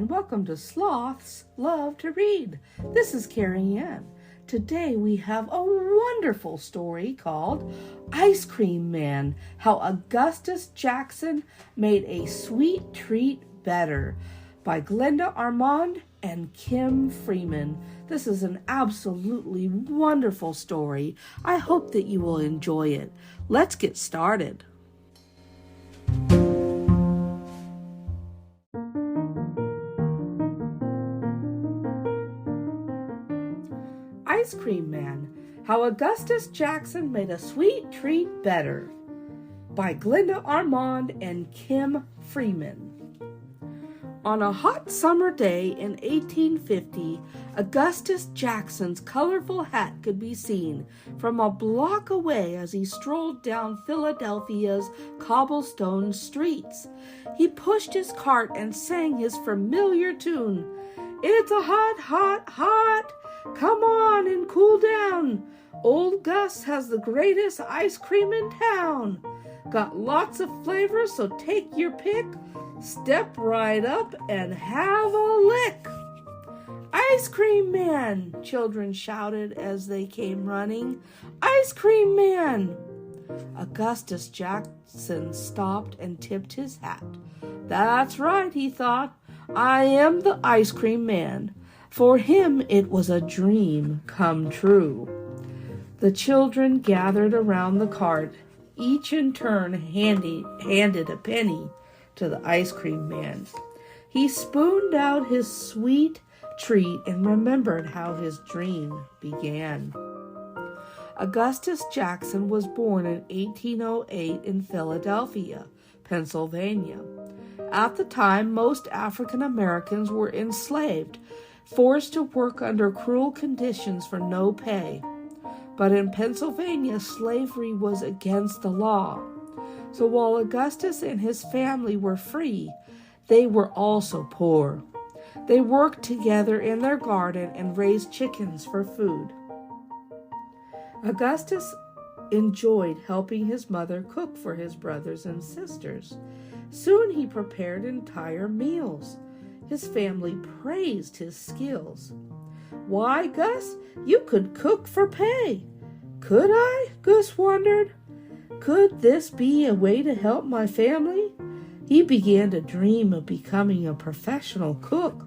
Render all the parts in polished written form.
and welcome to Sloths Love to Read. This is Carrie Ann. Today we have a wonderful story called Ice Cream Man, How Augustus Jackson Made a Sweet Treat Better by Glenda, Armand, and Kim Freeman. This is an absolutely wonderful story. I hope that you will enjoy it. Let's get started. Ice Cream Man, How Augustus Jackson Made a Sweet Treat Better by Glenda, Armand, and Kim Freeman. On a hot summer day in 1850, Augustus Jackson's colorful hat could be seen from a block away as he strolled down Philadelphia's cobblestone streets. He pushed his cart and sang his familiar tune, "It's a hot, hot, hot! Come on and cool down. Old Gus has the greatest ice cream in town. Got lots of flavors, so take your pick. Step right up and have a lick." "Ice Cream Man!" children shouted as they came running. "Ice Cream Man!" Augustus Jackson stopped and tipped his hat. "That's right," he thought. "I am the Ice Cream Man." For him, it was a dream come true. The children gathered around the cart. Each in turn handed a penny to the Ice Cream Man. He spooned out his sweet treat and remembered how his dream began. Augustus Jackson was born in 1808 in Philadelphia, Pennsylvania. At the time, most African Americans were enslaved, forced to work under cruel conditions for no pay. But in Pennsylvania, slavery was against the law. So while Augustus and his family were free, they were also poor. They worked together in their garden and raised chickens for food. Augustus enjoyed helping his mother cook for his brothers and sisters. Soon he prepared entire meals. His family praised his skills. "Why, Gus, you could cook for pay." "Could I?" Gus wondered. Could this be a way to help my family? He began to dream of becoming a professional cook.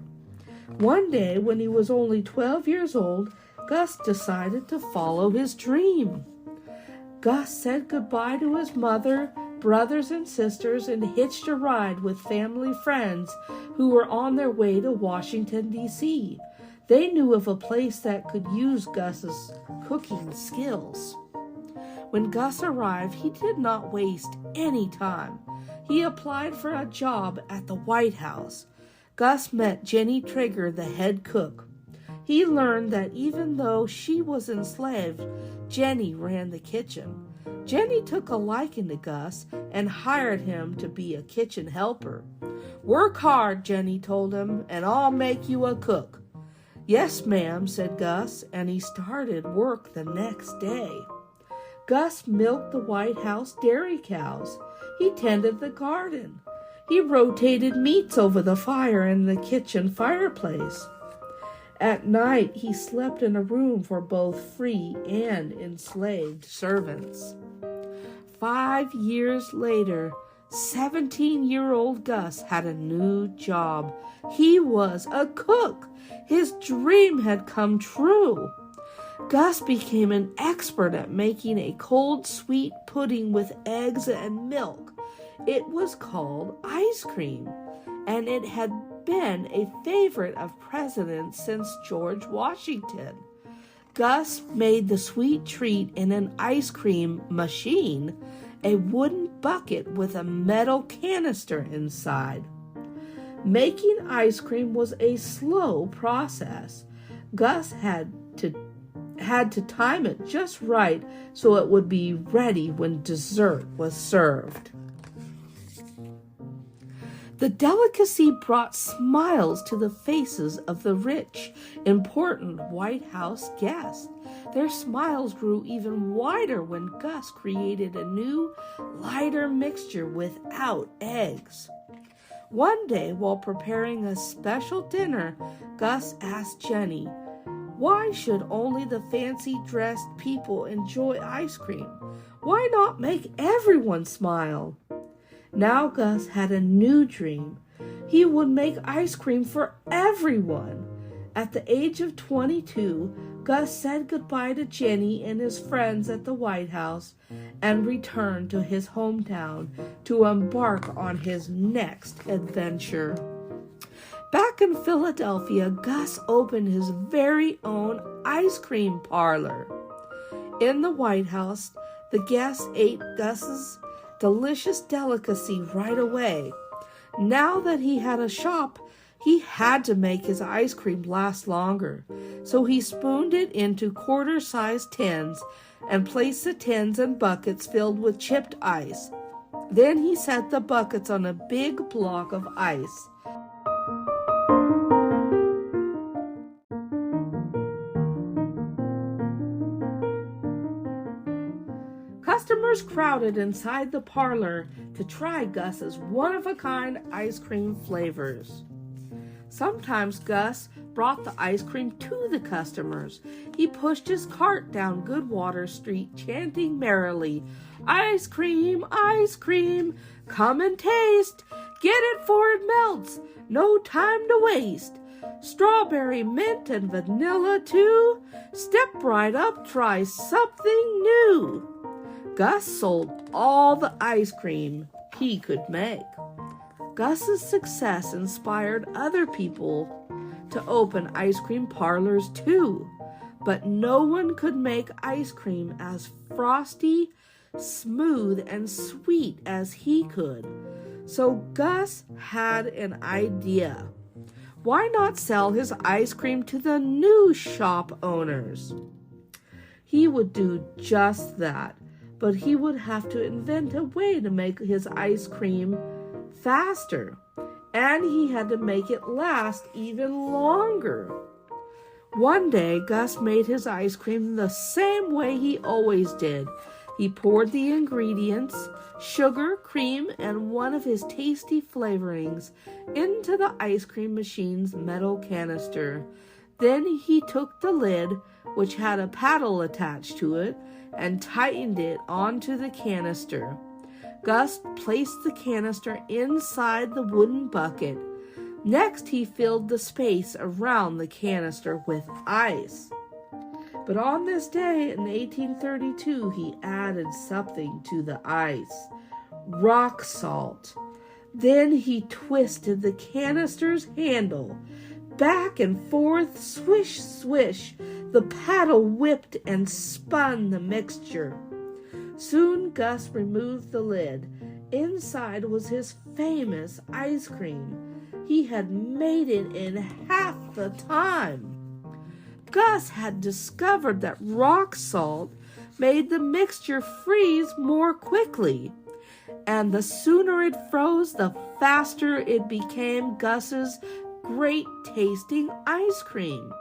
One day, when he was only 12 years old, Gus decided to follow his dream. Gus said goodbye to his mother, brothers and sisters, and hitched a ride with family friends who were on their way to Washington, D.C. They knew of a place that could use Gus's cooking skills. When Gus arrived, he did not waste any time. He applied for a job at the White House. Gus met Jenny Trigger, the head cook. He learned that even though she was enslaved, Jenny ran the kitchen. Jenny took a liking to Gus and hired him to be a kitchen helper. "Work hard," Jenny told him, "and I'll make you a cook." "Yes, ma'am," said Gus, and he started work the next day. Gus milked the White House dairy cows. He tended the garden. He rotated meats over the fire in the kitchen fireplace. At night, he slept in a room for both free and enslaved servants. 5 years later, 17-year-old Gus had a new job. He was a cook. His dream had come true. Gus became an expert at making a cold, sweet pudding with eggs and milk. It was called ice cream, and it had been a favorite of presidents since George Washington. Gus made the sweet treat in an ice cream machine, a wooden bucket with a metal canister inside. Making ice cream was a slow process. Gus had to time it just right so it would be ready when dessert was served. The delicacy brought smiles to the faces of the rich, important White House guests. Their smiles grew even wider when Gus created a new, lighter mixture without eggs. One day, while preparing a special dinner, Gus asked Jenny, "Why should only the fancy-dressed people enjoy ice cream? Why not make everyone smile?" Now Gus had a new dream. He would make ice cream for everyone. At the age of 22, Gus said goodbye to Jenny and his friends at the White House and returned to his hometown to embark on his next adventure. Back in Philadelphia, Gus opened his very own ice cream parlor. In the White House, the guests ate Gus's delicious delicacy right away. Now that he had a shop, he had to make his ice cream last longer, so he spooned it into quarter-sized tins and placed the tins in buckets filled with chipped ice. Then he set the buckets on a big block of ice. Customers crowded inside the parlor to try Gus's one-of-a-kind ice cream flavors. Sometimes Gus brought the ice cream to the customers. He pushed his cart down Goodwater Street, chanting merrily, "Ice cream, come and taste. Get it for it melts, no time to waste. Strawberry, mint, and vanilla too. Step right up, try something new." Gus sold all the ice cream he could make. Gus's success inspired other people to open ice cream parlors too, but no one could make ice cream as frosty, smooth, and sweet as he could. So Gus had an idea. Why not sell his ice cream to the new shop owners? He would do just that, but he would have to invent a way to make his ice cream faster, and he had to make it last even longer. One day, Gus made his ice cream the same way he always did. He poured the ingredients, sugar, cream, and one of his tasty flavorings into the ice cream machine's metal canister. Then he took the lid, which had a paddle attached to it, and tightened it onto the canister. Gus placed the canister inside the wooden bucket. Next, he filled the space around the canister with ice. But on this day in 1832, he added something to the ice: rock salt. Then he twisted the canister's handle. Back and forth, swish, swish, the paddle whipped and spun the mixture. Soon Gus removed the lid. Inside was his famous ice cream. He had made it in half the time. Gus had discovered that rock salt made the mixture freeze more quickly, and the sooner it froze, the faster it became Gus's great tasting ice cream.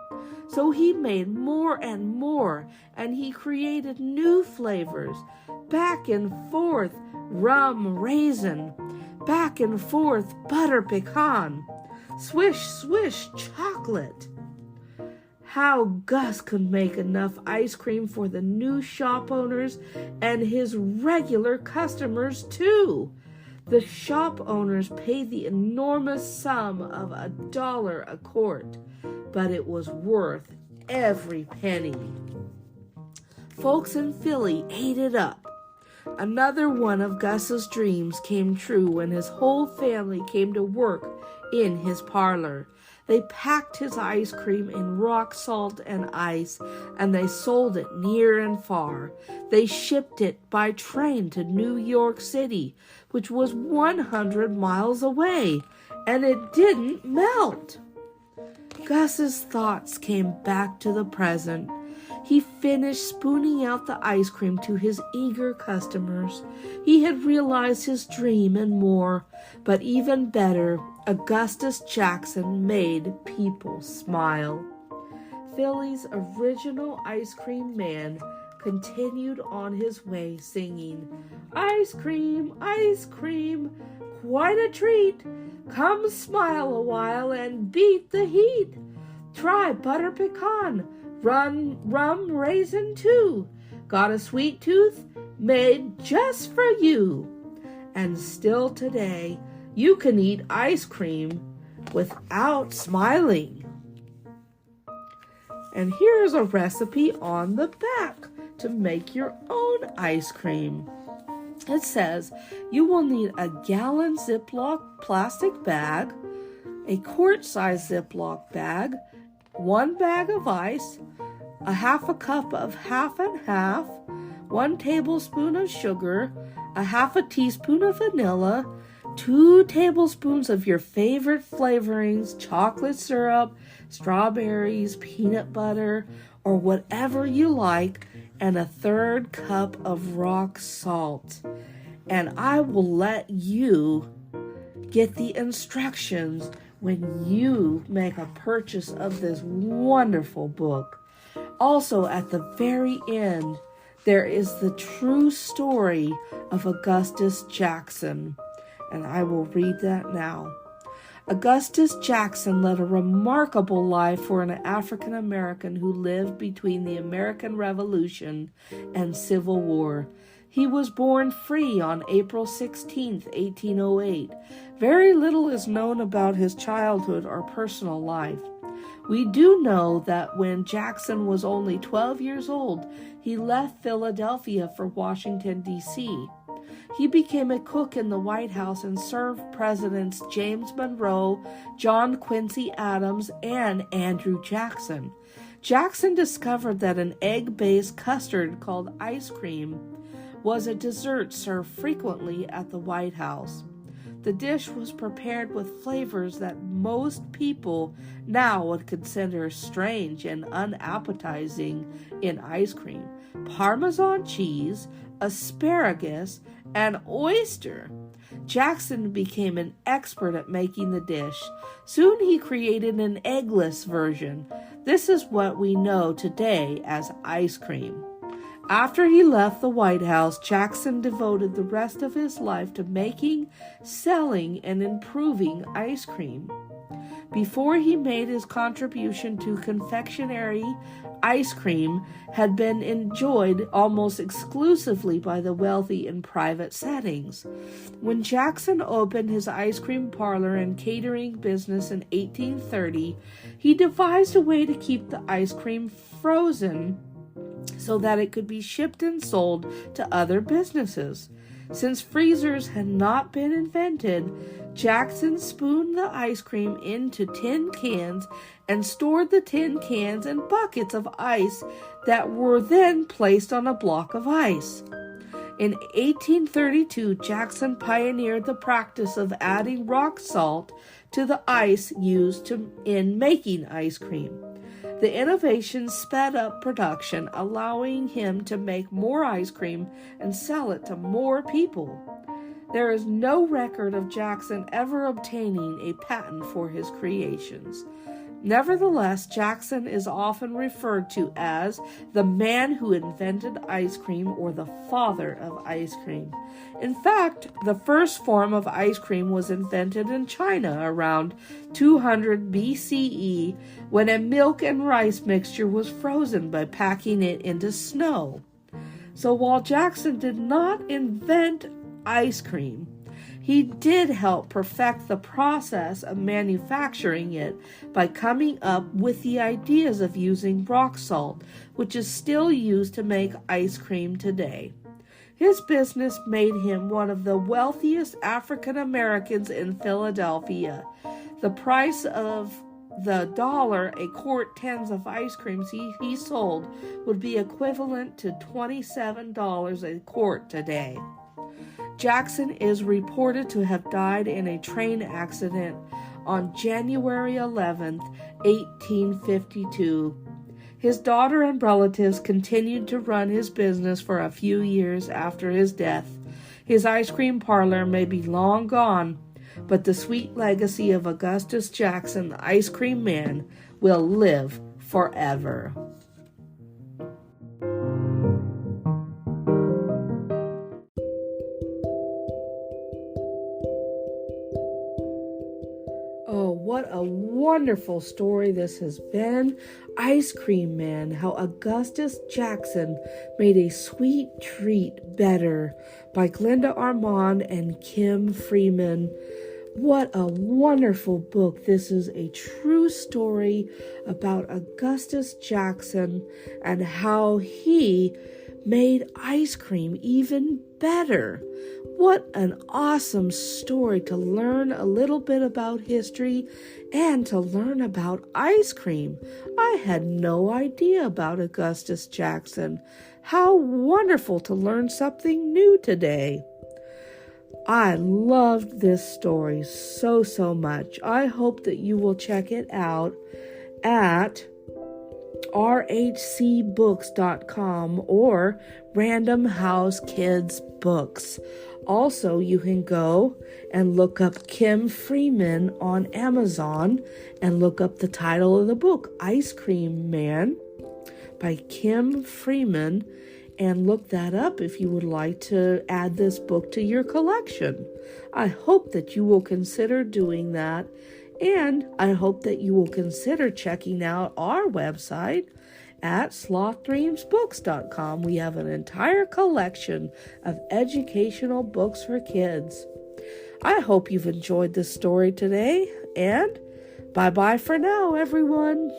So he made more and more, and he created new flavors. Back and forth, rum raisin. Back and forth, butter pecan. Swish, swish, chocolate. How Gus could make enough ice cream for the new shop owners and his regular customers too. The shop owners paid the enormous sum of $1 a quart, but it was worth every penny. Folks in Philly ate it up. Another one of Gus's dreams came true when his whole family came to work in his parlor. They packed his ice cream in rock salt and ice, and they sold it near and far. They shipped it by train to New York City, which was 100 miles away, and it didn't melt. Gus's thoughts came back to the present. He finished spooning out the ice cream to his eager customers. He had realized his dream and more, but even better, Augustus Jackson made people smile. Philly's original ice cream man, continued on his way singing, ice cream, quite a treat. Come smile a while and beat the heat. Try butter pecan, rum raisin too. Got a sweet tooth? Made just for you. And still today, you can eat ice cream without smiling. And here's a recipe on the back to make your own ice cream. It says you will need a gallon Ziploc plastic bag, a quart-size Ziploc bag, 1 bag of ice, a half a cup of half and half, 1 tablespoon of sugar, a half a teaspoon of vanilla, 2 tablespoons of your favorite flavorings, chocolate syrup, strawberries, peanut butter, or whatever you like, and a 1/3 cup of rock salt. And I will let you get the instructions when you make a purchase of this wonderful book. Also, at the very end, there is the true story of Augustus Jackson, and I will read that now. Augustus Jackson led a remarkable life for an African American who lived between the American Revolution and Civil War. He was born free on April 16, 1808. Very little is known about his childhood or personal life. We do know that when Jackson was only 12 years old, he left Philadelphia for Washington, D.C. He became a cook in the White House and served Presidents James Monroe, John Quincy Adams, and Andrew Jackson. Jackson discovered that an egg-based custard called ice cream was a dessert served frequently at the White House. The dish was prepared with flavors that most people now would consider strange and unappetizing in ice cream: Parmesan cheese, asparagus, and oyster. Jackson became an expert at making the dish. Soon he created an eggless version. This is what we know today as ice cream. After he left the White House, Jackson devoted the rest of his life to making, selling, and improving ice cream. Before he made his contribution to confectionery, ice cream had been enjoyed almost exclusively by the wealthy in private settings. When Jackson opened his ice cream parlor and catering business in 1830, he devised a way to keep the ice cream frozen so that it could be shipped and sold to other businesses. Since freezers had not been invented, Jackson spooned the ice cream into tin cans and stored the tin cans in buckets of ice that were then placed on a block of ice. In 1832, Jackson pioneered the practice of adding rock salt to the ice used in making ice cream. The innovation sped up production, allowing him to make more ice cream and sell it to more people. There is no record of Jackson ever obtaining a patent for his creations. Nevertheless, Jackson is often referred to as the man who invented ice cream or the father of ice cream. In fact, the first form of ice cream was invented in China around 200 BCE when a milk and rice mixture was frozen by packing it into snow. So while Jackson did not invent ice cream, he did help perfect the process of manufacturing it by coming up with the ideas of using rock salt, which is still used to make ice cream today. His business made him one of the wealthiest African Americans in Philadelphia. The price of the dollar a quart tins of ice creams he sold would be equivalent to $27 a quart today. Jackson is reported to have died in a train accident on January 11, 1852. His daughter and relatives continued to run his business for a few years after his death. His ice cream parlor may be long gone, but the sweet legacy of Augustus Jackson, the ice cream man, will live forever. Oh, what a wonderful story this has been. Ice Cream Man, how Augustus Jackson made a sweet treat better, by Glenda, Armand, and Kim Freeman. What a wonderful book. This is a true story about Augustus Jackson and how he made ice cream even better. What an awesome story to learn a little bit about history and to learn about ice cream. I had no idea about Augustus Jackson. How wonderful to learn something new today. I loved this story so much. I hope that you will check it out at rhcbooks.com or Random House Kids Books. Also, you can go and look up Kim Freeman on Amazon and look up the title of the book, Ice Cream Man by Kim Freeman, and look that up if you would like to add this book to your collection. I hope that you will consider doing that, and I hope that you will consider checking out our website at slothdreamsbooks.com. We have an entire collection of educational books for kids. I hope you've enjoyed this story today, and bye-bye for now, everyone.